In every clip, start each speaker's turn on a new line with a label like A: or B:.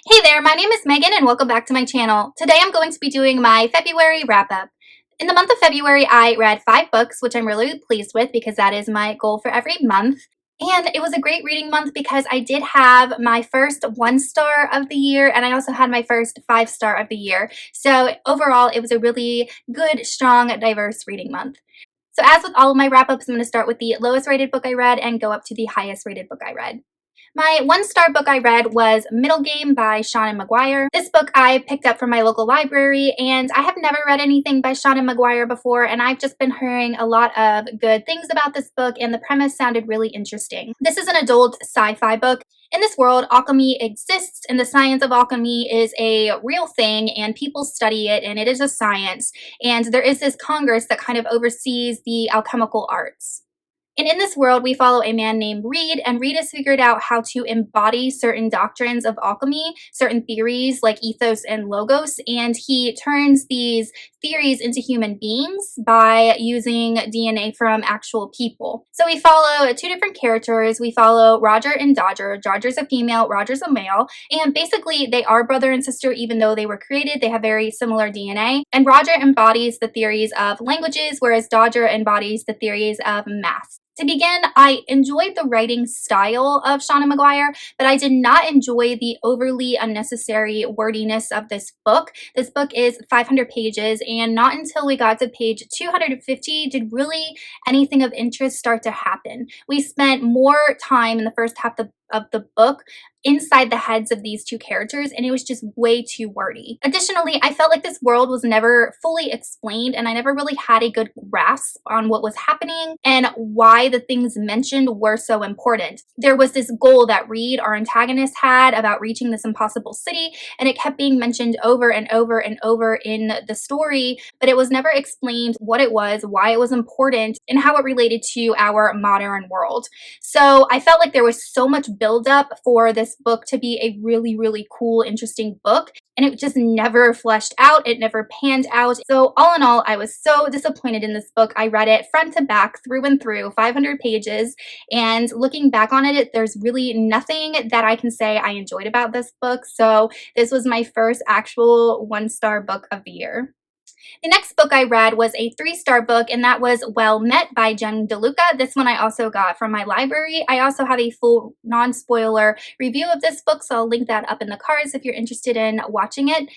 A: Hey there, my name is Megan and welcome back to my channel. Today I'm going to be doing my February wrap-up. In the month of February, I read 5 books, which I'm really pleased with because that is my goal for every month. And it was a great reading month because I did have my first 1-star of the year and I also had my first 5-star of the year. So overall, it was a really good, strong, diverse reading month. So as with all of my wrap-ups, I'm going to start with the lowest rated book I read and go up to the highest rated book I read. My 1-star book I read was Middlegame by Seanan McGuide. This book I picked up from my local library, and I have never read anything by Seanan McGuide before, and I've just been hearing a lot of good things about this book, and the premise sounded really interesting. This is an adult sci-fi book. In this world, alchemy exists, and the science of alchemy is a real thing, and people study it, and it is a science. And there is this Congress that kind of oversees the alchemical arts. And in this world, we follow a man named Reed, and Reed has figured out how to embody certain doctrines of alchemy, certain theories like ethos and logos, and he turns these theories into human beings by using DNA from actual people. So we follow 2 different characters. We follow Roger and Dodger. Dodger's a female, Roger's a male, and basically they are brother and sister even though they were created. They have very similar DNA, and Roger embodies the theories of languages, whereas Dodger embodies the theories of math. To begin, I enjoyed the writing style of Seanan McGuide, but I did not enjoy the overly unnecessary wordiness of this book. This book is 500 pages, and not until we got to page 250 did really anything of interest start to happen. We spent more time in the first half of the book inside the heads of these 2 characters, and it was just way too wordy. Additionally, I felt like this world was never fully explained, and I never really had a good grasp on what was happening and why the things mentioned were so important. There was this goal that Reed, our antagonist, had about reaching this impossible city, and it kept being mentioned over and over and over in the story, but it was never explained what it was, why it was important, and how it related to our modern world. So I felt like there was so much buildup for this book to be a really, really cool, interesting book, and it just never fleshed out. It never panned out. So all in all, I was so disappointed in this book. I read it front to back, through and through, 500 pages, and looking back on it, there's really nothing that I can say I enjoyed about this book. So this was my first actual 1-star book of the year. The next book I read was a 3-star book, and that was Well Met by Jen DeLuca. This one I also got from my library. I also have a full non-spoiler review of this book, so I'll link that up in the cards if you're interested in watching it.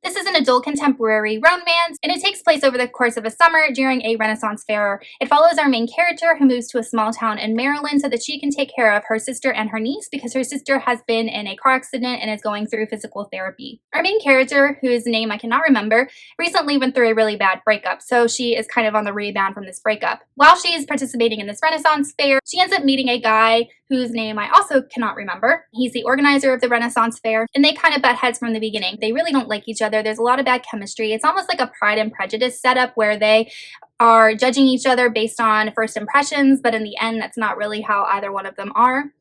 A: This is an adult contemporary romance, and it takes place over the course of a summer during a Renaissance fair. It follows our main character who moves to a small town in Maryland so that she can take care of her sister and her niece because her sister has been in a car accident and is going through physical therapy. Our main character, whose name I cannot remember, recently went through a really bad breakup, so she is kind of on the rebound from this breakup. While she is participating in this Renaissance fair, she ends up meeting a guy whose name I also cannot remember. He's the organizer of the Renaissance fair, and they kind of butt heads from the beginning. They really don't like each other. There's a lot of bad chemistry. It's almost like a Pride and Prejudice setup where they are judging each other based on first impressions, but in the end, that's not really how either one of them are.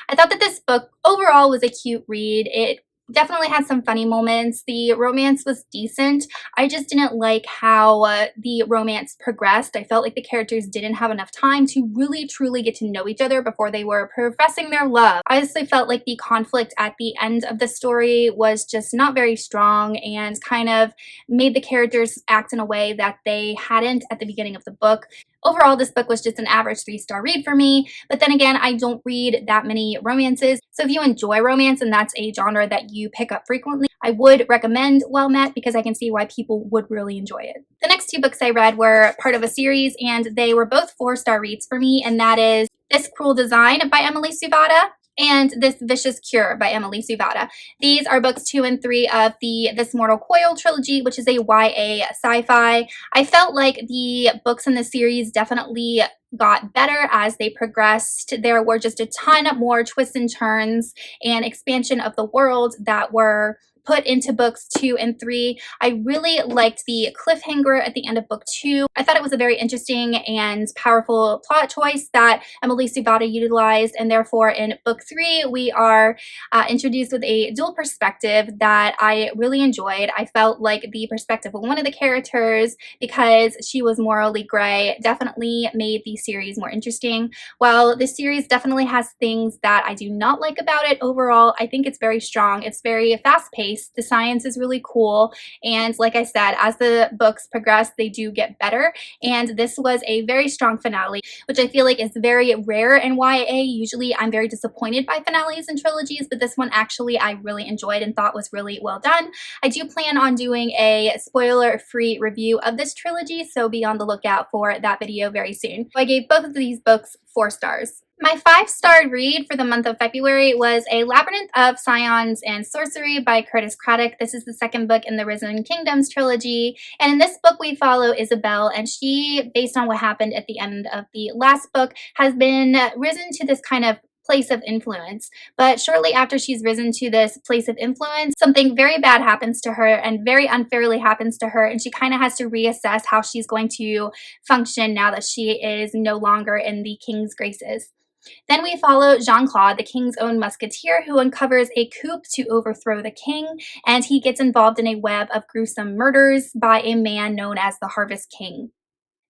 A: I thought that this book overall was a cute read. It definitely had some funny moments. The romance was decent. I just didn't like how the romance progressed. I felt like the characters didn't have enough time to really truly get to know each other before they were professing their love. I honestly felt like the conflict at the end of the story was just not very strong and kind of made the characters act in a way that they hadn't at the beginning of the book. Overall, this book was just an average 3-star read for me, but then again, I don't read that many romances, so if you enjoy romance and that's a genre that you pick up frequently, I would recommend Well Met because I can see why people would really enjoy it. The next 2 books I read were part of a series, and they were both 4-star reads for me, and that is This Cruel Design by Emily Suvada and This Vicious Cure by Emily Suvada. These are books 2 and 3 of the This Mortal Coil trilogy, which is a YA sci-fi. I felt like the books in the series definitely got better as they progressed. There were just a ton more twists and turns and expansion of the world that were put into books 2 and 3. I really liked the cliffhanger at the end of book 2. I thought it was a very interesting and powerful plot choice that Emily Suvada utilized, and therefore in book 3 we are introduced with a dual perspective that I really enjoyed. I felt like the perspective of one of the characters, because she was morally gray, definitely made the series more interesting. While this series definitely has things that I do not like about it, overall I think it's very strong. It's very fast-paced. The science is really cool, and like I said, as the books progress they do get better, and this was a very strong finale, which I feel like is very rare in YA. Usually I'm very disappointed by finales in trilogies, but this one actually I really enjoyed and thought was really well done. I do plan on doing a spoiler-free review of this trilogy, so be on the lookout for that video very soon. So I gave both of these books 4 stars. My 5-star read for the month of February was A Labyrinth of Saiyans and Sorcery by Craddock. This is the second book in the Risen Kingdoms trilogy, and in this book we follow Isabel, and she, based on what happened at the end of the last book, has been risen to this kind of place of influence. But shortly after she's risen to this place of influence, something very bad happens to her and very unfairly happens to her, and she kind of has to reassess how she's going to function now that she is no longer in the king's graces. Then we follow Jean-Claude, the king's own musketeer, who uncovers a coup to overthrow the king, and he gets involved in a web of gruesome murders by a man known as the Harvest King.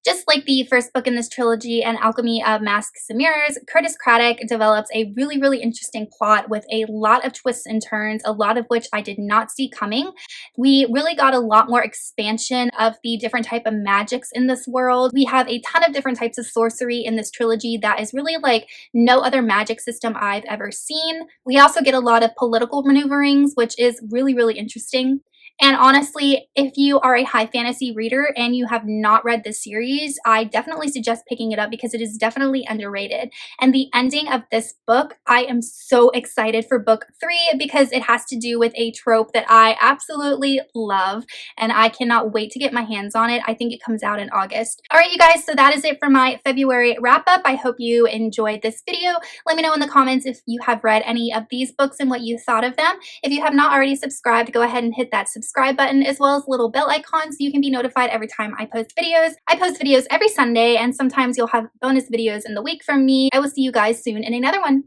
A: Just like the first book in this trilogy, An Alchemy of Masks and Mirrors, Craddock develops a really interesting plot with a lot of twists and turns, a lot of which I did not see coming. We really got a lot more expansion of the different type of magics in this world. We have a ton of different types of sorcery in this trilogy that is really like no other magic system I've ever seen. We also get a lot of political maneuverings, which is really interesting. And honestly, if you are a high fantasy reader and you have not read this series, I definitely suggest picking it up because it is definitely underrated. And the ending of this book, I am so excited for book 3 because it has to do with a trope that I absolutely love, and I cannot wait to get my hands on it. I think it comes out in August. All right, you guys, so that is it for my February wrap up. I hope you enjoyed this video. Let me know in the comments if you have read any of these books and what you thought of them. If you have not already subscribed, go ahead and hit that subscribe button as well as the little bell icon so you can be notified every time I post videos. I post videos every Sunday, and sometimes you'll have bonus videos in the week from me. I will see you guys soon in another one.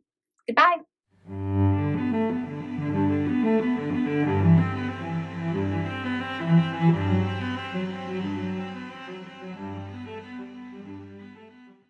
A: Goodbye.